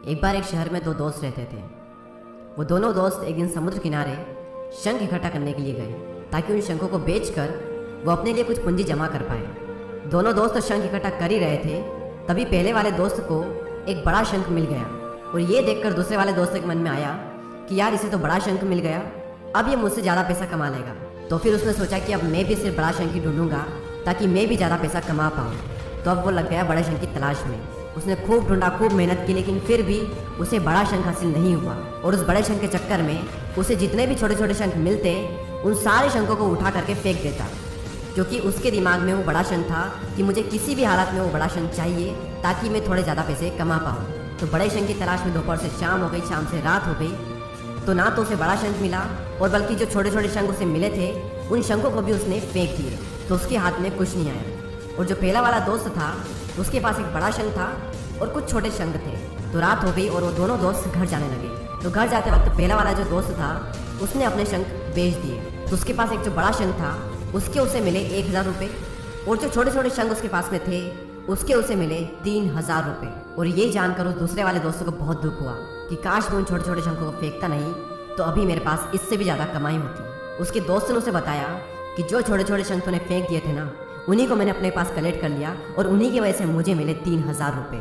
एक बार एक शहर में दो दोस्त रहते थे। वो दोनों दोस्त एक दिन समुद्र किनारे शंख इकट्ठा करने के लिए गए ताकि उन शंखों को बेचकर वो अपने लिए कुछ पूंजी जमा कर पाए। दोनों दोस्त शंख इकट्ठा कर ही रहे थे, तभी पहले वाले दोस्त को एक बड़ा शंख मिल गया और ये देखकर दूसरे वाले दोस्त के मन में आया कि यार इसे तो बड़ा शंख मिल गया, अब ये मुझसे ज़्यादा पैसा कमा लेगा। तो फिर उसने सोचा कि अब मैं भी सिर्फ बड़ा शंख ही ढूंढूंगा ताकि मैं भी ज़्यादा पैसा कमा पाऊँ। तो अब वो लग गया बड़े शंख की तलाश में। उसने खूब ढूंढा, खूब मेहनत की, लेकिन फिर भी उसे बड़ा शंख हासिल नहीं हुआ। और उस बड़े शंख के चक्कर में उसे जितने भी छोटे छोटे शंख मिलते उन सारे शंखों को उठा करके फेंक देता, क्योंकि उसके दिमाग में वो बड़ा शंख था कि मुझे किसी भी हालत में वो बड़ा शंख चाहिए ताकि मैं थोड़े ज़्यादा पैसे कमा पाऊँ। तो बड़े शंख की तलाश में दोपहर से शाम हो गई, शाम से रात हो गई, तो ना तो उसे बड़ा शंख मिला और बल्कि जो छोटे छोटे शंख उसे मिले थे उन शंखों को भी उसने फेंक दिए, तो उसके हाथ में कुछ नहीं आया। और जो पहला वाला दोस्त था उसके पास एक बड़ा शंख था और कुछ छोटे शंख थे। तो रात हो गई और वो दोनों दोस्त घर जाने लगे। तो घर जाते वक्त पहला वाला जो दोस्त था उसने अपने शंख बेच दिए। तो उसके पास एक जो बड़ा शंख था उसके उसे मिले 1000 रुपये और जो छोटे छोटे शंख उसके पास में थे उसके उसे मिले 3000 रुपये। और ये जानकर उस दूसरे वाले दोस्तों को बहुत दुख हुआ कि काश मैं उन छोटे छोटे शंखों को फेंकता नहीं तो अभी मेरे पास इससे भी ज़्यादा कमाई होती। उसके दोस्त ने उसे बताया कि जो छोटे छोटे शंख तूने फेंक दिए थे ना, उन्हीं को मैंने अपने पास कलेक्ट कर लिया और उन्हीं की वजह से मुझे मिले 3000 रुपये।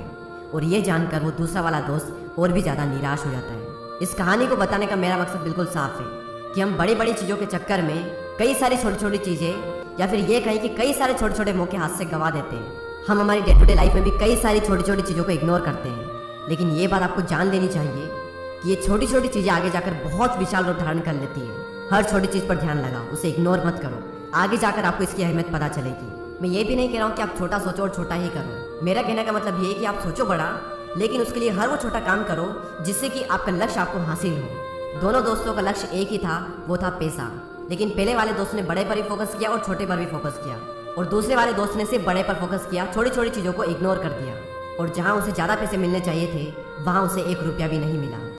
और ये जानकर वो दूसरा वाला दोस्त और भी ज़्यादा निराश हो जाता है। इस कहानी को बताने का मेरा मकसद बिल्कुल साफ है कि हम बड़ी बड़ी चीज़ों के चक्कर में कई सारी छोटी छोटी चीज़ें, या फिर ये कहें कि कई सारे छोटे छोटे मौके हाथ से गंवा देते हैं। हम हमारी डे टू डे लाइफ में भी कई सारी छोटी छोटी चीज़ों को इग्नोर करते हैं, लेकिन ये बात आपको जान लेनी चाहिए कि ये छोटी छोटी चीज़ें आगे जाकर बहुत विशाल रूप धारण कर लेती है। हर छोटी चीज़ पर ध्यान लगाओ, उसे इग्नोर मत करो, आगे जाकर आपको इसकी अहमियत पता चलेगी। मैं ये भी नहीं कह रहा हूँ कि आप छोटा सोचो और छोटा ही करो। मेरा कहने का मतलब ये है कि आप सोचो बड़ा, लेकिन उसके लिए हर वो छोटा काम करो जिससे कि आपका लक्ष्य आपको हासिल हो। दोनों दोस्तों का लक्ष्य एक ही था, वो था पैसा। लेकिन पहले वाले दोस्त ने बड़े पर भी फोकस किया और छोटे पर भी फोकस किया, और दूसरे वाले दोस्त ने सिर्फ बड़े पर फोकस किया, छोटी छोटी चीज़ों को इग्नोर कर दिया। और जहाँ उसे ज़्यादा पैसे मिलने चाहिए थे वहाँ उसे 1 रुपया भी नहीं मिला।